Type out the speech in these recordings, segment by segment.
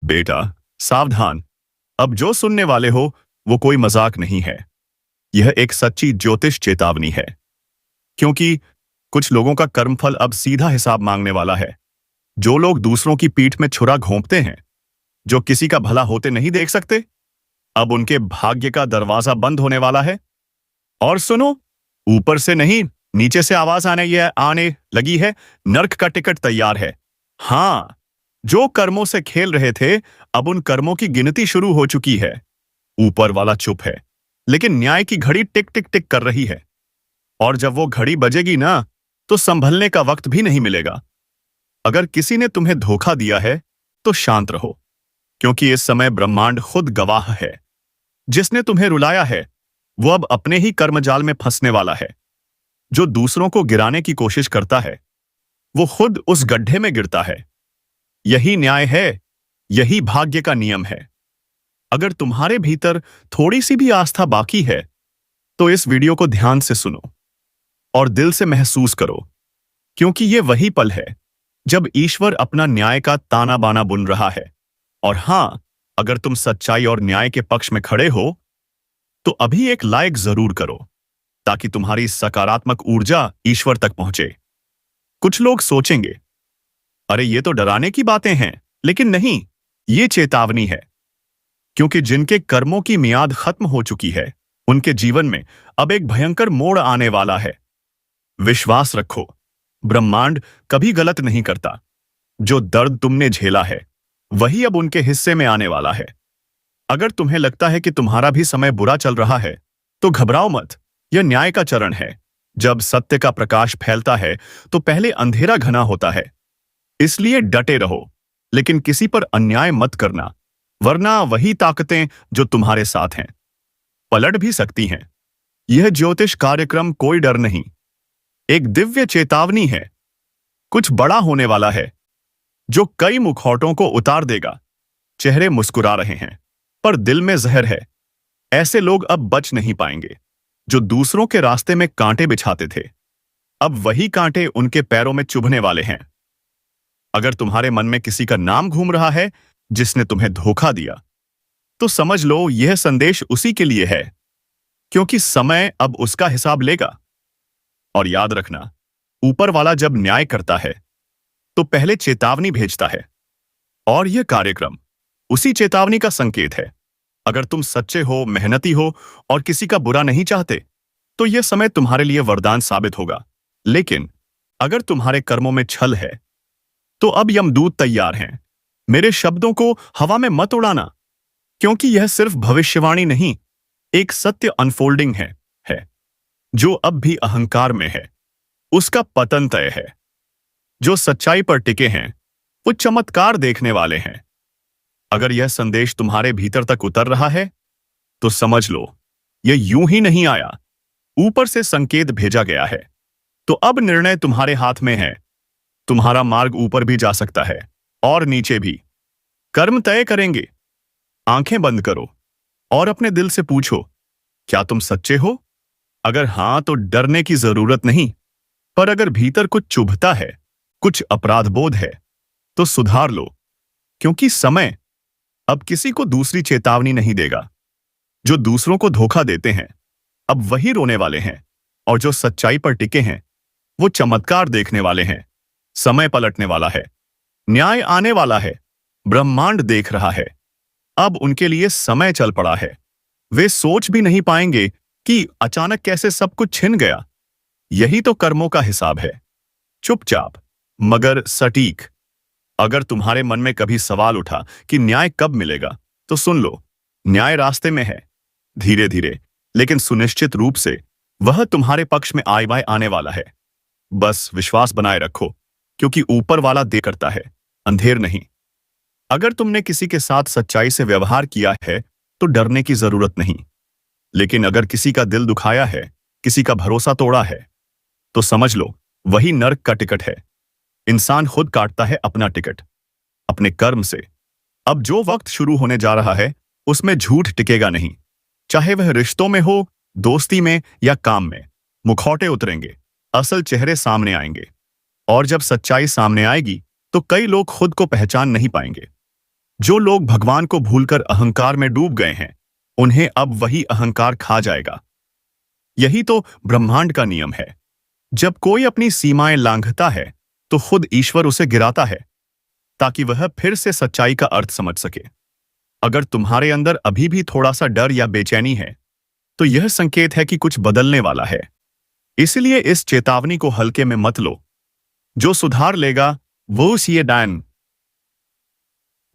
बेटा, सावधान। अब जो सुनने वाले हो वो कोई मजाक नहीं है। यह एक सच्ची ज्योतिष चेतावनी है। क्योंकि कुछ लोगों का कर्मफल अब सीधा हिसाब मांगने वाला है। जो लोग दूसरों की पीठ में छुरा घोंपते हैं, जो किसी का भला होते नहीं देख सकते, अब उनके भाग्य का दरवाजा बंद होने वाला है। और सुनो, ऊपर से नहीं, नीचे से आवाज आने लगी है। नर्क का टिकट तैयार है। हाँ, जो कर्मों से खेल रहे थे, अब उन कर्मों की गिनती शुरू हो चुकी है। ऊपर वाला चुप है, लेकिन न्याय की घड़ी टिक टिक टिक कर रही है। और जब वो घड़ी बजेगी ना, तो संभलने का वक्त भी नहीं मिलेगा। अगर किसी ने तुम्हें धोखा दिया है, तो शांत रहो, क्योंकि इस समय ब्रह्मांड खुद गवाह है। जिसने तुम्हें रुलाया है, वो अब अपने ही कर्मजाल में फंसने वाला है। जो दूसरों को गिराने की कोशिश करता है, वो खुद उस गड्ढे में गिरता है। यही न्याय है, यही भाग्य का नियम है। अगर तुम्हारे भीतर थोड़ी सी भी आस्था बाकी है, तो इस वीडियो को ध्यान से सुनो और दिल से महसूस करो, क्योंकि ये वही पल है जब ईश्वर अपना न्याय का ताना बाना बुन रहा है। और हां, अगर तुम सच्चाई और न्याय के पक्ष में खड़े हो, तो अभी एक लाइक जरूर करो, ताकि तुम्हारी सकारात्मक ऊर्जा ईश्वर तक पहुंचे। कुछ लोग सोचेंगे, अरे ये तो डराने की बातें हैं, लेकिन नहीं, ये चेतावनी है। क्योंकि जिनके कर्मों की मियाद खत्म हो चुकी है, उनके जीवन में अब एक भयंकर मोड़ आने वाला है। विश्वास रखो, ब्रह्मांड कभी गलत नहीं करता। जो दर्द तुमने झेला है, वही अब उनके हिस्से में आने वाला है। अगर तुम्हें लगता है कि तुम्हारा भी समय बुरा चल रहा है, तो घबराओ मत। यह न्याय का चरण है। जब सत्य का प्रकाश फैलता है, तो पहले अंधेरा घना होता है। इसलिए डटे रहो, लेकिन किसी पर अन्याय मत करना, वरना वही ताकतें जो तुम्हारे साथ हैं पलट भी सकती हैं। यह ज्योतिष कार्यक्रम कोई डर नहीं, एक दिव्य चेतावनी है। कुछ बड़ा होने वाला है, जो कई मुखौटों को उतार देगा। चेहरे मुस्कुरा रहे हैं, पर दिल में जहर है। ऐसे लोग अब बच नहीं पाएंगे, जो दूसरों के रास्ते में कांटे बिछाते थे। अब वही कांटे उनके पैरों में चुभने वाले हैं। अगर तुम्हारे मन में किसी का नाम घूम रहा है जिसने तुम्हें धोखा दिया, तो समझ लो यह संदेश उसी के लिए है, क्योंकि समय अब उसका हिसाब लेगा। और याद रखना, ऊपर वाला जब न्याय करता है, तो पहले चेतावनी भेजता है। और यह कार्यक्रम उसी चेतावनी का संकेत है। अगर तुम सच्चे हो, मेहनती हो और किसी का बुरा नहीं चाहते, तो यह समय तुम्हारे लिए वरदान साबित होगा। लेकिन अगर तुम्हारे कर्मों में छल है, तो अब यमदूत तैयार हैं। मेरे शब्दों को हवा में मत उड़ाना, क्योंकि यह सिर्फ भविष्यवाणी नहीं, एक सत्य अनफोल्डिंग है। जो अब भी अहंकार में है, उसका पतन तय है। जो सच्चाई पर टिके हैं, वो चमत्कार देखने वाले हैं। अगर यह संदेश तुम्हारे भीतर तक उतर रहा है, तो समझ लो यह यूं ही नहीं आया, ऊपर से संकेत भेजा गया है। तो अब निर्णय तुम्हारे हाथ में है। तुम्हारा मार्ग ऊपर भी जा सकता है और नीचे भी। कर्म तय करेंगे। आंखें बंद करो और अपने दिल से पूछो, क्या तुम सच्चे हो? अगर हां, तो डरने की जरूरत नहीं। पर अगर भीतर कुछ चुभता है, कुछ अपराध बोध है, तो सुधार लो, क्योंकि समय अब किसी को दूसरी चेतावनी नहीं देगा। जो दूसरों को धोखा देते हैं, अब वही रोने वाले हैं, और जो सच्चाई पर टिके हैं, वो चमत्कार देखने वाले हैं। समय पलटने वाला है, न्याय आने वाला है, ब्रह्मांड देख रहा है। अब उनके लिए समय चल पड़ा है। वे सोच भी नहीं पाएंगे कि अचानक कैसे सब कुछ छिन गया। यही तो कर्मों का हिसाब है, चुपचाप मगर सटीक। अगर तुम्हारे मन में कभी सवाल उठा कि न्याय कब मिलेगा, तो सुन लो, न्याय रास्ते में है। धीरे धीरे, लेकिन सुनिश्चित रूप से वह तुम्हारे पक्ष में आने वाला है। बस विश्वास बनाए रखो, क्योंकि ऊपर वाला दे करता है, अंधेर नहीं। अगर तुमने किसी के साथ सच्चाई से व्यवहार किया है, तो डरने की जरूरत नहीं। लेकिन अगर किसी का दिल दुखाया है, किसी का भरोसा तोड़ा है, तो समझ लो वही नर्क का टिकट है। इंसान खुद काटता है अपना टिकट, अपने कर्म से। अब जो वक्त शुरू होने जा रहा है, उसमें झूठ टिकेगा नहीं। चाहे वह रिश्तों में हो, दोस्ती में या काम में। मुखौटे उतरेंगे, असल चेहरे सामने आएंगे। और जब सच्चाई सामने आएगी, तो कई लोग खुद को पहचान नहीं पाएंगे। जो लोग भगवान को भूलकर अहंकार में डूब गए हैं, उन्हें अब वही अहंकार खा जाएगा। यही तो ब्रह्मांड का नियम है। जब कोई अपनी सीमाएं लांघता है, तो खुद ईश्वर उसे गिराता है, ताकि वह फिर से सच्चाई का अर्थ समझ सके। अगर तुम्हारे अंदर अभी भी थोड़ा सा डर या बेचैनी है, तो यह संकेत है कि कुछ बदलने वाला है। इसलिए इस चेतावनी को हल्के में मत लो। जो सुधार लेगा वो सीए डायन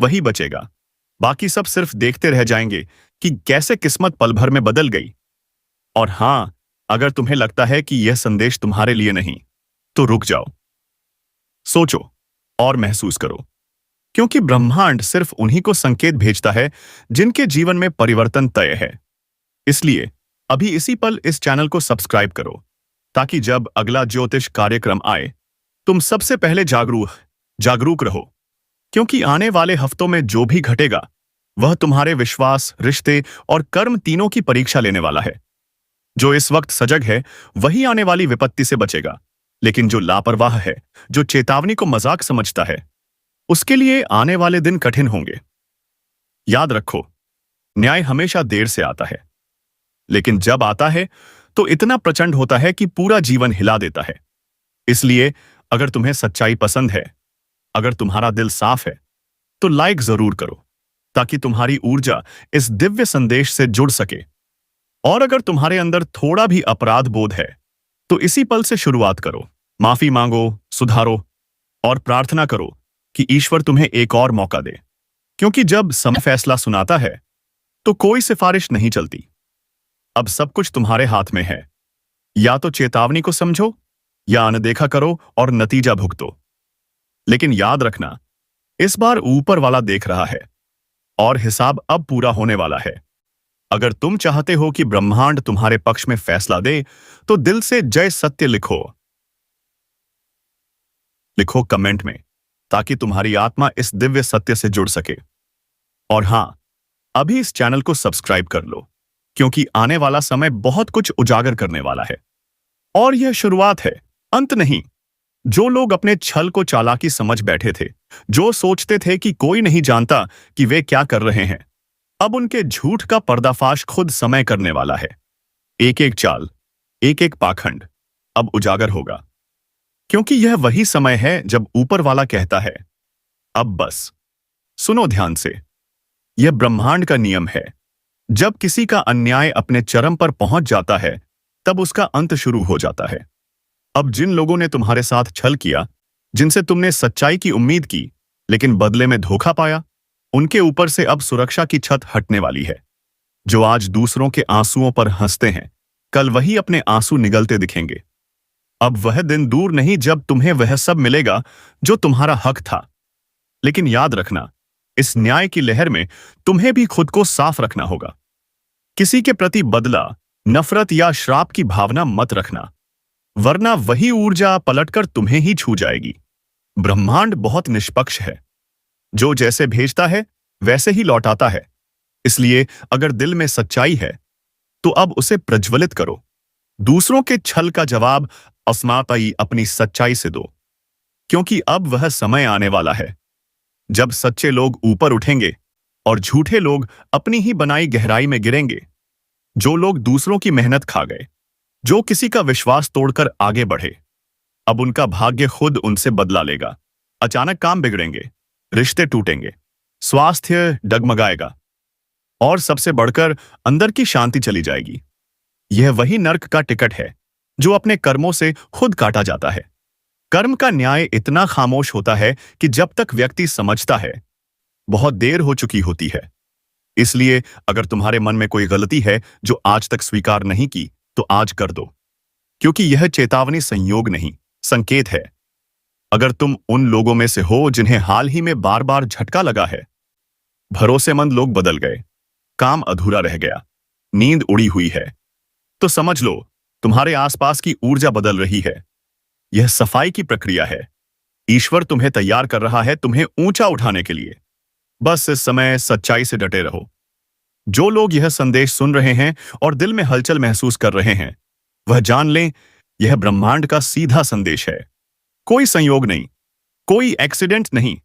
वही बचेगा। बाकी सब सिर्फ देखते रह जाएंगे कि कैसे किस्मत पल भर में बदल गई। और हां, अगर तुम्हें लगता है कि यह संदेश तुम्हारे लिए नहीं, तो रुक जाओ, सोचो और महसूस करो। क्योंकि ब्रह्मांड सिर्फ उन्हीं को संकेत भेजता है जिनके जीवन में परिवर्तन तय है। इसलिए अभी इसी पल इस चैनल को सब्सक्राइब करो, ताकि जब अगला ज्योतिष कार्यक्रम आए, तुम सबसे पहले जागरूक रहो। क्योंकि आने वाले हफ्तों में जो भी घटेगा, वह तुम्हारे विश्वास, रिश्ते और कर्म तीनों की परीक्षा लेने वाला है। जो इस वक्त सजग है, वही आने वाली विपत्ति से बचेगा। लेकिन जो लापरवाह है, जो चेतावनी को मजाक समझता है, उसके लिए आने वाले दिन कठिन होंगे। याद रखो, न्याय हमेशा देर से आता है, लेकिन जब आता है तो इतना प्रचंड होता है कि पूरा जीवन हिला देता है। इसलिए अगर तुम्हें सच्चाई पसंद है, अगर तुम्हारा दिल साफ है, तो लाइक जरूर करो, ताकि तुम्हारी ऊर्जा इस दिव्य संदेश से जुड़ सके। और अगर तुम्हारे अंदर थोड़ा भी अपराध बोध है, तो इसी पल से शुरुआत करो। माफी मांगो, सुधारो और प्रार्थना करो कि ईश्वर तुम्हें एक और मौका दे। क्योंकि जब समय फैसला सुनाता है, तो कोई सिफारिश नहीं चलती। अब सब कुछ तुम्हारे हाथ में है। या तो चेतावनी को समझो, या अनदेखा करो और नतीजा भुगतो। लेकिन याद रखना, इस बार ऊपर वाला देख रहा है और हिसाब अब पूरा होने वाला है। अगर तुम चाहते हो कि ब्रह्मांड तुम्हारे पक्ष में फैसला दे, तो दिल से जय सत्य लिखो कमेंट में, ताकि तुम्हारी आत्मा इस दिव्य सत्य से जुड़ सके। और हां, अभी इस चैनल को सब्सक्राइब कर लो, क्योंकि आने वाला समय बहुत कुछ उजागर करने वाला है। और यह शुरुआत है, अंत नहीं। जो लोग अपने छल को चालाकी समझ बैठे थे, जो सोचते थे कि कोई नहीं जानता कि वे क्या कर रहे हैं, अब उनके झूठ का पर्दाफाश खुद समय करने वाला है। एक एक चाल, एक एक पाखंड अब उजागर होगा। क्योंकि यह वही समय है जब ऊपर वाला कहता है, अब बस। सुनो ध्यान से, यह ब्रह्मांड का नियम है। जब किसी का अन्याय अपने चरम पर पहुंच जाता है, तब उसका अंत शुरू हो जाता है। अब जिन लोगों ने तुम्हारे साथ छल किया, जिनसे तुमने सच्चाई की उम्मीद की, लेकिन बदले में धोखा पाया, उनके ऊपर से अब सुरक्षा की छत हटने वाली है। जो आज दूसरों के आंसुओं पर हंसते हैं, कल वही अपने आंसू निगलते दिखेंगे। अब वह दिन दूर नहीं जब तुम्हें वह सब मिलेगा जो तुम्हारा हक था। लेकिन याद रखना, इस न्याय की लहर में तुम्हें भी खुद को साफ रखना होगा। किसी के प्रति बदला, नफरत या श्राप की भावना मत रखना, वरना वही ऊर्जा पलटकर तुम्हें ही छू जाएगी। ब्रह्मांड बहुत निष्पक्ष है। जो जैसे भेजता है, वैसे ही लौटाता है। इसलिए अगर दिल में सच्चाई है, तो अब उसे प्रज्वलित करो। दूसरों के छल का जवाब अस्माताई अपनी सच्चाई से दो। क्योंकि अब वह समय आने वाला है जब सच्चे लोग ऊपर उठेंगे और झूठे लोग अपनी ही बनाई गहराई में गिरेंगे। जो लोग दूसरों की मेहनत खा गए, जो किसी का विश्वास तोड़कर आगे बढ़े, अब उनका भाग्य खुद उनसे बदला लेगा। अचानक काम बिगड़ेंगे, रिश्ते टूटेंगे, स्वास्थ्य डगमगाएगा और सबसे बढ़कर अंदर की शांति चली जाएगी। यह वही नर्क का टिकट है जो अपने कर्मों से खुद काटा जाता है। कर्म का न्याय इतना खामोश होता है कि जब तक व्यक्ति समझता है, बहुत देर हो चुकी होती है। इसलिए अगर तुम्हारे मन में कोई गलती है जो आज तक स्वीकार नहीं की, तो आज कर दो। क्योंकि यह चेतावनी संयोग नहीं, संकेत है। अगर तुम उन लोगों में से हो जिन्हें हाल ही में बार बार झटका लगा है, भरोसेमंद लोग बदल गए, काम अधूरा रह गया, नींद उड़ी हुई है, तो समझ लो तुम्हारे आसपास की ऊर्जा बदल रही है। यह सफाई की प्रक्रिया है। ईश्वर तुम्हें तैयार कर रहा है तुम्हें ऊंचा उठाने के लिए। बस इस समय सच्चाई से डटे रहो। जो लोग यह संदेश सुन रहे हैं और दिल में हलचल महसूस कर रहे हैं, वह जान लें, यह ब्रह्मांड का सीधा संदेश है। कोई संयोग नहीं, कोई एक्सीडेंट नहीं,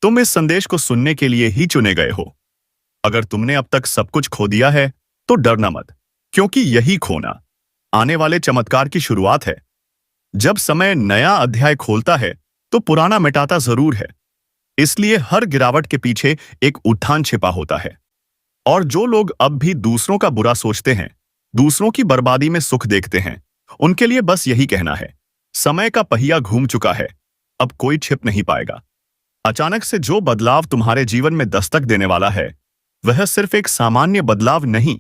तुम इस संदेश को सुनने के लिए ही चुने गए हो। अगर तुमने अब तक सब कुछ खो दिया है तो डरना मत, क्योंकि यही खोना आने वाले चमत्कार की शुरुआत है। जब समय नया अध्याय खोलता है तो पुराना मिटाता जरूर है। इसलिए हर गिरावट के पीछे एक उत्थान छिपा होता है। और जो लोग अब भी दूसरों का बुरा सोचते हैं, दूसरों की बर्बादी में सुख देखते हैं, उनके लिए बस यही कहना है, समय का पहिया घूम चुका है, अब कोई छिप नहीं पाएगा। अचानक से जो बदलाव तुम्हारे जीवन में दस्तक देने वाला है, वह सिर्फ एक सामान्य बदलाव नहीं,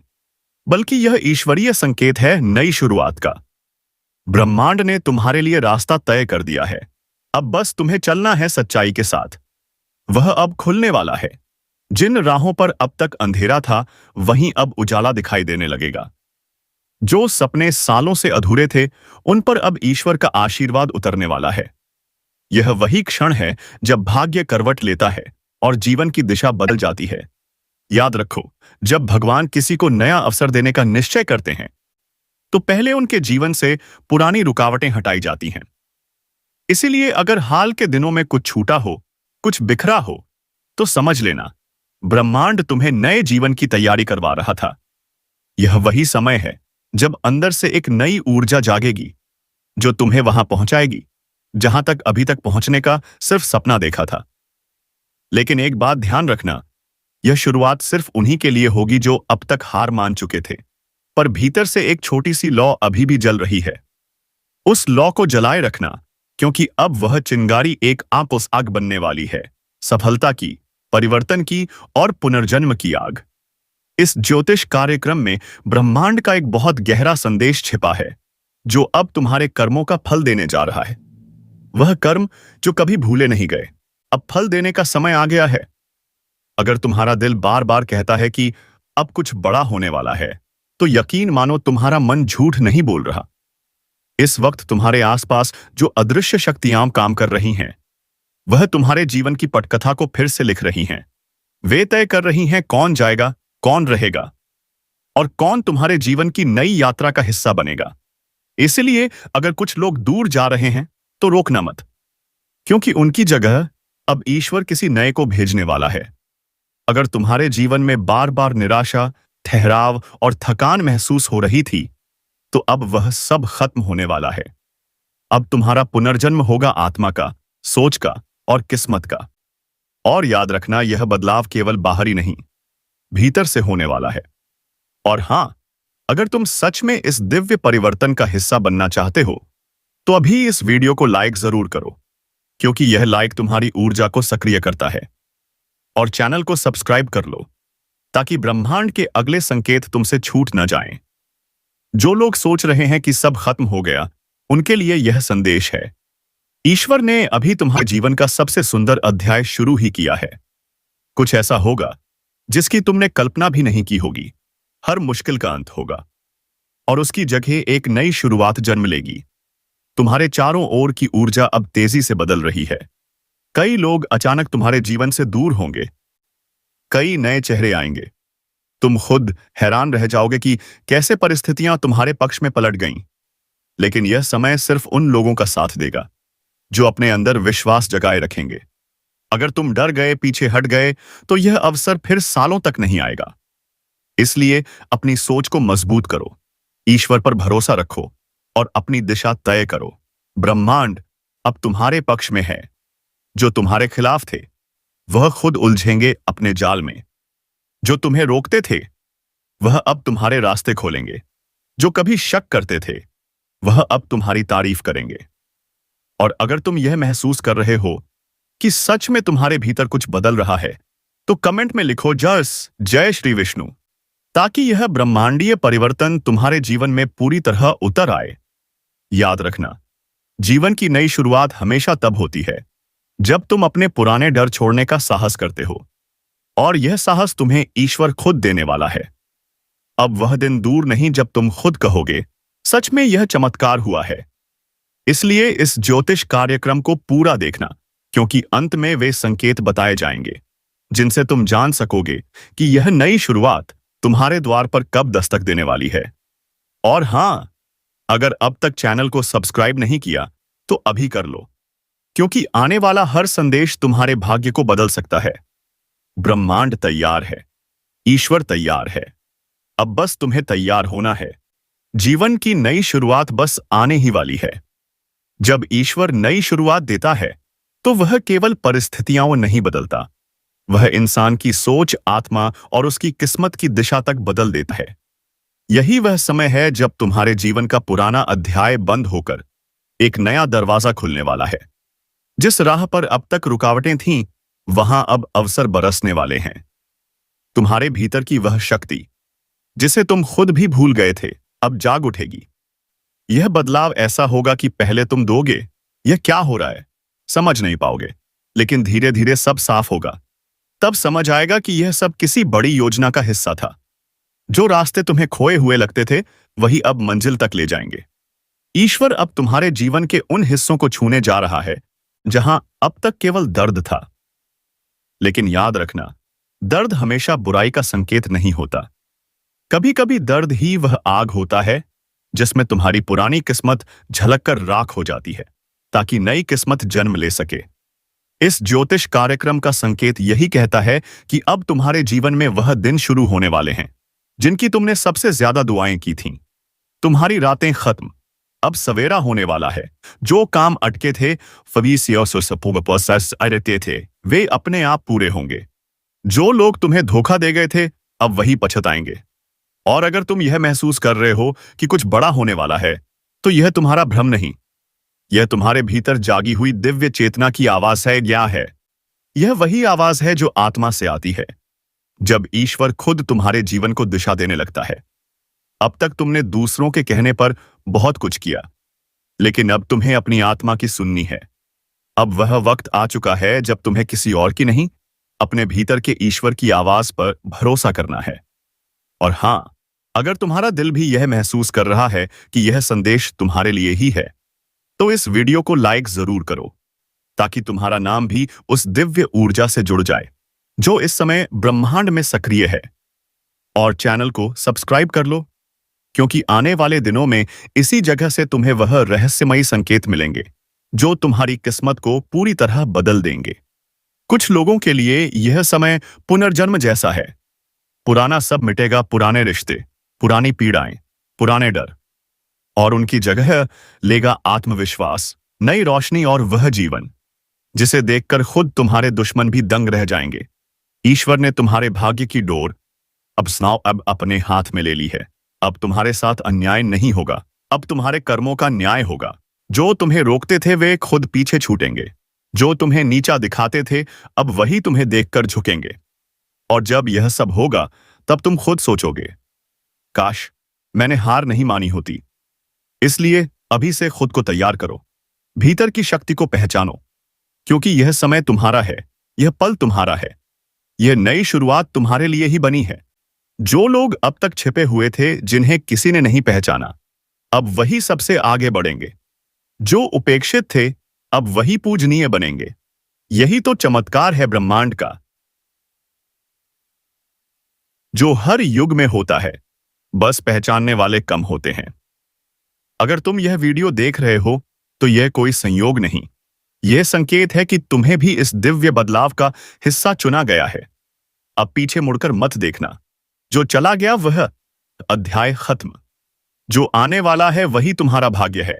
बल्कि यह ईश्वरीय संकेत है नई शुरुआत का। ब्रह्मांड ने तुम्हारे लिए रास्ता तय कर दिया है। अब बस तुम्हें चलना है सच्चाई के साथ। वह अब खुलने वाला है। जिन राहों पर अब तक अंधेरा था, वहीं अब उजाला दिखाई देने लगेगा। जो सपने सालों से अधूरे थे, उन पर अब ईश्वर का आशीर्वाद उतरने वाला है। यह वही क्षण है जब भाग्य करवट लेता है और जीवन की दिशा बदल जाती है। याद रखो, जब भगवान किसी को नया अवसर देने का निश्चय करते हैं, तो पहले उनके जीवन से पुरानी रुकावटें हटाई जाती हैं। इसीलिए अगर हाल के दिनों में कुछ छूटा हो, कुछ बिखरा हो, तो समझ लेना, ब्रह्मांड तुम्हें नए जीवन की तैयारी करवा रहा था। यह वही समय है जब अंदर से एक नई ऊर्जा जागेगी, जो तुम्हें वहां पहुंचाएगी जहां तक अभी तक पहुंचने का सिर्फ सपना देखा था। लेकिन एक बात ध्यान रखना, यह शुरुआत सिर्फ उन्हीं के लिए होगी जो अब तक हार मान चुके थे, पर भीतर से एक छोटी सी लौ अभी भी जल रही है। उस लौ को जलाए रखना, क्योंकि अब वह चिंगारी एक आपस आग बनने वाली है, सफलता की, परिवर्तन की और पुनर्जन्म की आग। इस ज्योतिष कार्यक्रम में ब्रह्मांड का एक बहुत गहरा संदेश छिपा है, जो अब तुम्हारे कर्मों का फल देने जा रहा है। वह कर्म जो कभी भूले नहीं गए, अब फल देने का समय आ गया है। अगर तुम्हारा दिल बार बार कहता है कि अब कुछ बड़ा होने वाला है, तो यकीन मानो तुम्हारा मन झूठ नहीं बोल रहा। इस वक्त तुम्हारे आसपास जो अदृश्य शक्तियां काम कर रही हैं, वह तुम्हारे जीवन की पटकथा को फिर से लिख रही हैं। वे तय कर रही हैं कौन जाएगा, कौन रहेगा और कौन तुम्हारे जीवन की नई यात्रा का हिस्सा बनेगा। इसलिए अगर कुछ लोग दूर जा रहे हैं तो रोकना मत, क्योंकि उनकी जगह अब ईश्वर किसी नए को भेजने वाला है। अगर तुम्हारे जीवन में बार बार निराशा, ठहराव और थकान महसूस हो रही थी, तो अब वह सब खत्म होने वाला है। अब तुम्हारा पुनर्जन्म होगा आत्मा का, सोच का और किस्मत का। और याद रखना, यह बदलाव केवल बाहरी नहीं, भीतर से होने वाला है। और हां, अगर तुम सच में इस दिव्य परिवर्तन का हिस्सा बनना चाहते हो, तो अभी इस वीडियो को लाइक जरूर करो, क्योंकि यह लाइक तुम्हारी ऊर्जा को सक्रिय करता है। और चैनल को सब्सक्राइब कर लो, ताकि ब्रह्मांड के अगले संकेत तुमसे छूट न जाएं। जो लोग सोच रहे हैं कि सब खत्म हो गया, उनके लिए यह संदेश है, ईश्वर ने अभी तुम्हारे जीवन का सबसे सुंदर अध्याय शुरू ही किया है। कुछ ऐसा होगा जिसकी तुमने कल्पना भी नहीं की होगी। हर मुश्किल का अंत होगा और उसकी जगह एक नई शुरुआत जन्म लेगी। तुम्हारे चारों ओर की ऊर्जा अब तेजी से बदल रही है। कई लोग अचानक तुम्हारे जीवन से दूर होंगे, कई नए चेहरे आएंगे। तुम खुद हैरान रह जाओगे कि कैसे परिस्थितियां तुम्हारे पक्ष में पलट गईं। लेकिन यह समय सिर्फ उन लोगों का साथ देगा जो अपने अंदर विश्वास जगाए रखेंगे। अगर तुम डर गए, पीछे हट गए, तो यह अवसर फिर सालों तक नहीं आएगा। इसलिए अपनी सोच को मजबूत करो, ईश्वर पर भरोसा रखो और अपनी दिशा तय करो। ब्रह्मांड अब तुम्हारे पक्ष में है। जो तुम्हारे खिलाफ थे, वह खुद उलझेंगे अपने जाल में। जो तुम्हें रोकते थे, वह अब तुम्हारे रास्ते खोलेंगे। जो कभी शक करते थे, वह अब तुम्हारी तारीफ करेंगे। और अगर तुम यह महसूस कर रहे हो कि सच में तुम्हारे भीतर कुछ बदल रहा है, तो कमेंट में लिखो जय श्री विष्णु, ताकि यह ब्रह्मांडीय परिवर्तन तुम्हारे जीवन में पूरी तरह उतर आए। याद रखना, जीवन की नई शुरुआत हमेशा तब होती है जब तुम अपने पुराने डर छोड़ने का साहस करते हो, और यह साहस तुम्हें ईश्वर खुद देने वाला है। अब वह दिन दूर नहीं जब तुम खुद कहोगे, सच में यह चमत्कार हुआ है। इसलिए इस ज्योतिष कार्यक्रम को पूरा देखना, क्योंकि अंत में वे संकेत बताए जाएंगे जिनसे तुम जान सकोगे कि यह नई शुरुआत तुम्हारे द्वार पर कब दस्तक देने वाली है। और हां, अगर अब तक चैनल को सब्सक्राइब नहीं किया, तो अभी कर लो, क्योंकि आने वाला हर संदेश तुम्हारे भाग्य को बदल सकता है। ब्रह्मांड तैयार है, ईश्वर तैयार है। अब बस तुम्हें तैयार होना है। जीवन की नई शुरुआत बस आने ही वाली है। जब ईश्वर नई शुरुआत देता है तो वह केवल परिस्थितियां नहीं बदलता, वह इंसान की सोच, आत्मा और उसकी किस्मत की दिशा तक बदल देता है। यही वह समय है जब तुम्हारे जीवन का पुराना अध्याय बंद होकर एक नया दरवाजा खुलने वाला है। जिस राह पर अब तक रुकावटें थीं, वहां अब अवसर बरसने वाले हैं। तुम्हारे भीतर की वह शक्ति जिसे तुम खुद भी भूल गए थे, अब जाग उठेगी। यह बदलाव ऐसा होगा कि पहले तुम दोगे, यह क्या हो रहा है, समझ नहीं पाओगे, लेकिन धीरे धीरे सब साफ होगा। तब समझ आएगा कि यह सब किसी बड़ी योजना का हिस्सा था। जो रास्ते तुम्हें खोए हुए लगते थे, वही अब मंजिल तक ले जाएंगे। ईश्वर अब तुम्हारे जीवन के उन हिस्सों को छूने जा रहा है जहां अब तक केवल दर्द था। लेकिन याद रखना, दर्द हमेशा बुराई का संकेत नहीं होता। कभी कभी दर्द ही वह आग होता है जिसमें तुम्हारी पुरानी किस्मत झलककर राख हो जाती है, ताकि नई किस्मत जन्म ले सके। इस ज्योतिष कार्यक्रम का संकेत यही कहता है कि अब तुम्हारे जीवन में वह दिन शुरू होने वाले हैं जिनकी तुमने सबसे ज्यादा दुआएं की थीं। तुम्हारी रातें खत्म, अब सवेरा होने वाला है। जो काम अटके थे, थे, वे अपने आप पूरे होंगे। जो लोग तुम्हें धोखा दे गए थे, अब वही पछताएंगे। और अगर तुम यह महसूस कर रहे हो कि कुछ बड़ा होने वाला है, तो यह तुम्हारा भ्रम नहीं, यह तुम्हारे भीतर जागी हुई दिव्य चेतना की आवाज है। क्या है? यह वही आवाज है जो आत्मा से आती है जब ईश्वर खुद तुम्हारे जीवन को दिशा देने लगता है। अब तक तुमने दूसरों के कहने पर बहुत कुछ किया, लेकिन अब तुम्हें अपनी आत्मा की सुननी है। अब वह वक्त आ चुका है जब तुम्हें किसी और की नहीं, अपने भीतर के ईश्वर की आवाज पर भरोसा करना है। और हां, अगर तुम्हारा दिल भी यह महसूस कर रहा है कि यह संदेश तुम्हारे लिए ही है, तो इस वीडियो को लाइक जरूर करो, ताकि तुम्हारा नाम भी उस दिव्य ऊर्जा से जुड़ जाए जो इस समय ब्रह्मांड में सक्रिय है। और चैनल को सब्सक्राइब कर लो, क्योंकि आने वाले दिनों में इसी जगह से तुम्हें वह रहस्यमयी संकेत मिलेंगे जो तुम्हारी किस्मत को पूरी तरह बदल देंगे। कुछ लोगों के लिए यह समय पुनर्जन्म जैसा है। पुराना सब मिटेगा, पुराने रिश्ते, पुरानी पीड़ाएं, पुराने डर, और उनकी जगह लेगा आत्मविश्वास, नई रोशनी और वह जीवन जिसे देखकर खुद तुम्हारे दुश्मन भी दंग रह जाएंगे। ईश्वर ने तुम्हारे भाग्य की डोर अब अपने हाथ में ले ली है। अब तुम्हारे साथ अन्याय नहीं होगा, अब तुम्हारे कर्मों का न्याय होगा। जो तुम्हें रोकते थे वे खुद पीछे छूटेंगे, जो तुम्हें नीचा दिखाते थे अब वही तुम्हें देखकर झुकेंगे। और जब यह सब होगा तब तुम खुद सोचोगे, काश मैंने हार नहीं मानी होती। इसलिए अभी से खुद को तैयार करो, भीतर की शक्ति को पहचानो, क्योंकि यह समय तुम्हारा है, यह पल तुम्हारा है, यह नई शुरुआत तुम्हारे लिए ही बनी है। जो लोग अब तक छिपे हुए थे, जिन्हें किसी ने नहीं पहचाना, अब वही सबसे आगे बढ़ेंगे। जो उपेक्षित थे, अब वही पूजनीय बनेंगे। यही तो चमत्कार है ब्रह्मांड का, जो हर युग में होता है, बस पहचानने वाले कम होते हैं। अगर तुम यह वीडियो देख रहे हो तो यह कोई संयोग नहीं, यह संकेत है कि तुम्हें भी इस दिव्य बदलाव का हिस्सा चुना गया है। अब पीछे मुड़कर मत देखना, जो चला गया वह अध्याय खत्म, जो आने वाला है वही तुम्हारा भाग्य है।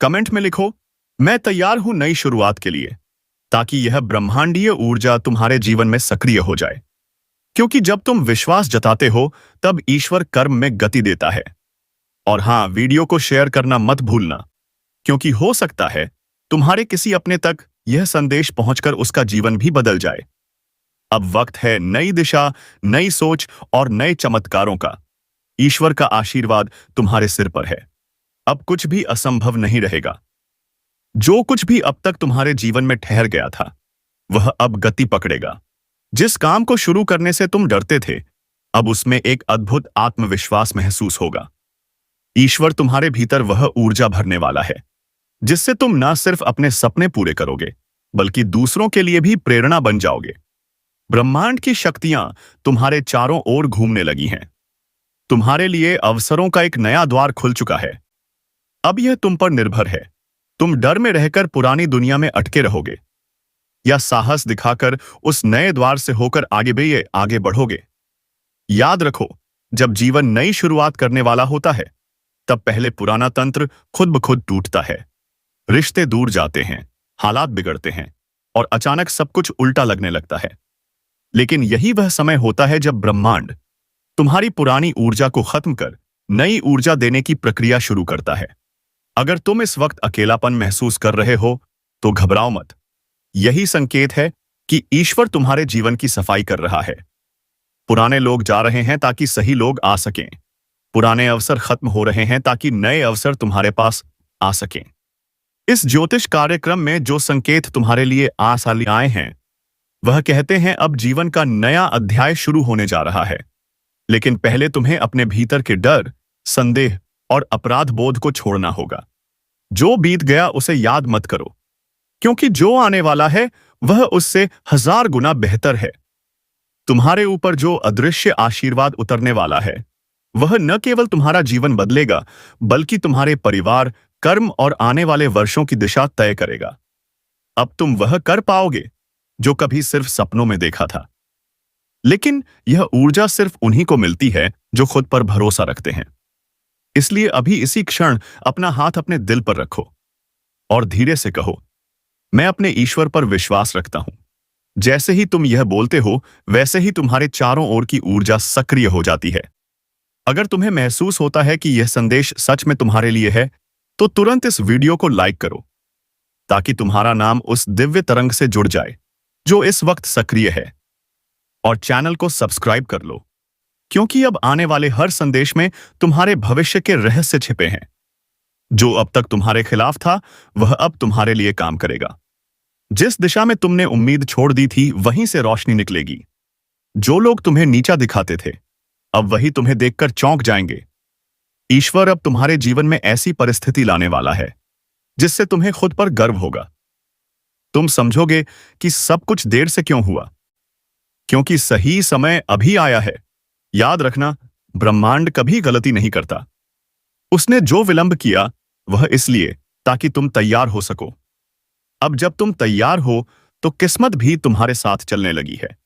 कमेंट में लिखो, मैं तैयार हूं नई शुरुआत के लिए, ताकि यह ब्रह्मांडीय ऊर्जा तुम्हारे जीवन में सक्रिय हो जाए। क्योंकि जब तुम विश्वास जताते हो, तब ईश्वर कर्म में गति देता है। और हां, वीडियो को शेयर करना मत भूलना, क्योंकि हो सकता है तुम्हारे किसी अपने तक यह संदेश पहुंचकर उसका जीवन भी बदल जाए। अब वक्त है नई दिशा, नई सोच और नए चमत्कारों का। ईश्वर का आशीर्वाद तुम्हारे सिर पर है। अब कुछ भी असंभव नहीं रहेगा। जो कुछ भी अब तक तुम्हारे जीवन में ठहर गया था, वह अब गति पकड़ेगा। जिस काम को शुरू करने से तुम डरते थे, अब उसमें एक अद्भुत आत्मविश्वास महसूस होगा। ईश्वर तुम्हारे भीतर वह ऊर्जा भरने वाला है जिससे तुम न सिर्फ अपने सपने पूरे करोगे, बल्कि दूसरों के लिए भी प्रेरणा बन जाओगे। ब्रह्मांड की शक्तियां तुम्हारे चारों ओर घूमने लगी हैं। तुम्हारे लिए अवसरों का एक नया द्वार खुल चुका है। अब यह तुम पर निर्भर है तुम डर में रहकर पुरानी दुनिया में अटके रहोगे या साहस दिखाकर उस नए द्वार से होकर आगे बढ़ोगे। याद रखो, जब जीवन नई शुरुआत करने वाला होता है तब पहले पुराना तंत्र खुद ब खुद टूटता है। रिश्ते दूर जाते हैं, हालात बिगड़ते हैं और अचानक सब कुछ उल्टा लगने लगता है। लेकिन यही वह समय होता है जब ब्रह्मांड तुम्हारी पुरानी ऊर्जा को खत्म कर नई ऊर्जा देने की प्रक्रिया शुरू करता है। अगर तुम इस वक्त अकेलापन महसूस कर रहे हो तो घबराओ मत। यही संकेत है कि ईश्वर तुम्हारे जीवन की सफाई कर रहा है। पुराने लोग जा रहे हैं ताकि सही लोग आ सकें। पुराने अवसर खत्म हो रहे हैं ताकि नए अवसर तुम्हारे पास आ सकें। इस ज्योतिष कार्यक्रम में जो संकेत तुम्हारे लिए आए हैं वह कहते हैं अब जीवन का नया अध्याय शुरू होने जा रहा है। लेकिन पहले तुम्हें अपने भीतर के डर, संदेह और अपराध बोध को छोड़ना होगा। जो बीत गया उसे याद मत करो, क्योंकि जो आने वाला है वह उससे 1000 गुना बेहतर है। तुम्हारे ऊपर जो अदृश्य आशीर्वाद उतरने वाला है वह न केवल तुम्हारा जीवन बदलेगा बल्कि तुम्हारे परिवार, कर्म और आने वाले वर्षों की दिशा तय करेगा। अब तुम वह कर पाओगे जो कभी सिर्फ सपनों में देखा था। लेकिन यह ऊर्जा सिर्फ उन्हीं को मिलती है जो खुद पर भरोसा रखते हैं। इसलिए अभी इसी क्षण अपना हाथ अपने दिल पर रखो और धीरे से कहो, मैं अपने ईश्वर पर विश्वास रखता हूं। जैसे ही तुम यह बोलते हो वैसे ही तुम्हारे चारों ओर की ऊर्जा सक्रिय हो जाती है। अगर तुम्हें महसूस होता है कि यह संदेश सच में तुम्हारे लिए है तो तुरंत इस वीडियो को लाइक करो ताकि तुम्हारा नाम उस दिव्य तरंग से जुड़ जाए जो इस वक्त सक्रिय है। और चैनल को सब्सक्राइब कर लो, क्योंकि अब आने वाले हर संदेश में तुम्हारे भविष्य के रहस्य छिपे हैं। जो अब तक तुम्हारे खिलाफ था वह अब तुम्हारे लिए काम करेगा। जिस दिशा में तुमने उम्मीद छोड़ दी थी वहीं से रोशनी निकलेगी। जो लोग तुम्हें नीचा दिखाते थे अब वही तुम्हें देखकर चौंक जाएंगे। ईश्वर अब तुम्हारे जीवन में ऐसी परिस्थिति लाने वाला है जिससे तुम्हें खुद पर गर्व होगा। तुम समझोगे कि सब कुछ देर से क्यों हुआ, क्योंकि सही समय अभी आया है। याद रखना, ब्रह्मांड कभी गलती नहीं करता। उसने जो विलंब किया वह इसलिए ताकि तुम तैयार हो सको। अब जब तुम तैयार हो तो किस्मत भी तुम्हारे साथ चलने लगी है।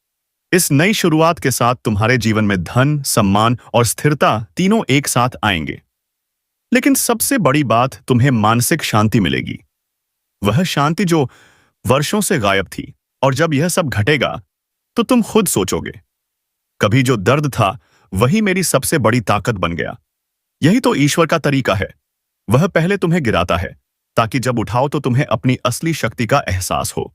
इस नई शुरुआत के साथ तुम्हारे जीवन में धन, सम्मान और स्थिरता तीनों एक साथ आएंगे। लेकिन सबसे बड़ी बात, तुम्हें मानसिक शांति मिलेगी। वह शांति जो वर्षों से गायब थी। और जब यह सब घटेगा तो तुम खुद सोचोगे, कभी जो दर्द था वही मेरी सबसे बड़ी ताकत बन गया। यही तो ईश्वर का तरीका है। वह पहले तुम्हें गिराता है ताकि जब उठाओ तो तुम्हें अपनी असली शक्ति का एहसास हो।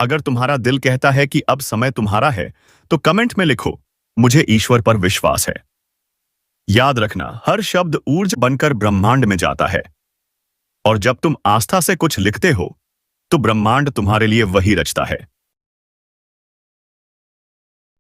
अगर तुम्हारा दिल कहता है कि अब समय तुम्हारा है तो कमेंट में लिखो, मुझे ईश्वर पर विश्वास है। याद रखना, हर शब्द ऊर्जा बनकर ब्रह्मांड में जाता है। और जब तुम आस्था से कुछ लिखते हो तो ब्रह्मांड तुम्हारे लिए वही रचता है।